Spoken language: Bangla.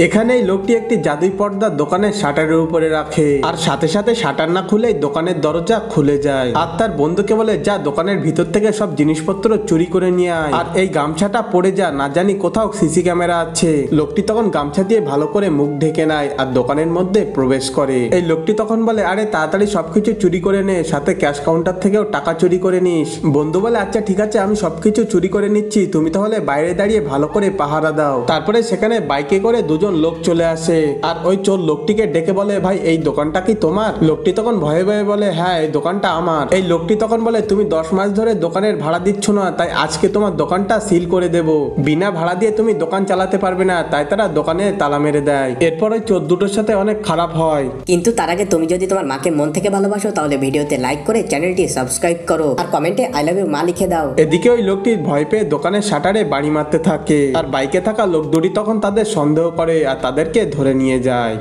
এখানেই লোকটি একটি জাদুই পর্দা দোকানের শাটারের উপরে রাখে আর সাথে সাথে শাটার না খুলেই দোকানের দরজা খুলে যায়। আর তার বন্ধুকে বলে, যা দোকানের ভিতর থেকে সব জিনিসপত্র চুরি করে নিয়ে আয়, আর এই গামছাটা পড়ে যা, না জানি কোথাও সিসি ক্যামেরা আছে। লোকটি তখন গামছা দিয়ে ভালো করে মুখ ঢেকে নেয় আর দোকানের মধ্যে প্রবেশ করে। এই লোকটি তখন বলে, আরে তাড়াতাড়ি সবকিছু চুরি করে নে, সাথে ক্যাশ কাউন্টার থেকেও টাকা চুরি করে নিস। বন্ধু বলে, আচ্ছা ঠিক আছে, আমি সবকিছু চুরি করে নিচ্ছি, তুমি তাহলে বাইরে দাঁড়িয়ে ভালো করে পাহারা দাও। তারপরে সেখানে বাইকে করে দুজন লোক চলে আসে আর ওই চোর লোকটিকে ডেকে বলে, ভাই এই দোকানটা কি তোমার? লোকটি তখন ভয়ে ভয়ে বলে, হ্যাঁ এই দোকানটা আমার। এই লোকটি তখন বলে, তুমি 10 মাস ধরে দোকানের ভাড়া দিচ্ছ না, তাই আজকে তোমার দোকানটা সিল করে দেব। বিনা ভাড়া দিয়ে তুমি দোকান চালাতে পারবে না। তাই তারা দোকানে তালা মেরে দেয়। এরপর ওই চোর দুটোর সাথে অনেক খারাপ হয়। কিন্তু তার আগে তুমি যদি তোমার মাকে মন থেকে ভালোবাসো তাহলে ভিডিওতে লাইক করে চ্যানেলটি সাবস্ক্রাইব করো আর কমেন্টে আই লাভ ইউ মা লিখে দাও। এদিকে ওই লোকটি ভয় পেয়ে দোকানের শাটারে বাড়ি মারতে থাকে আর বাইকে থাকা লোক দুটি তখন তাদের সন্দেহ করে আর তাদেরকে ধরে নিয়ে যায়।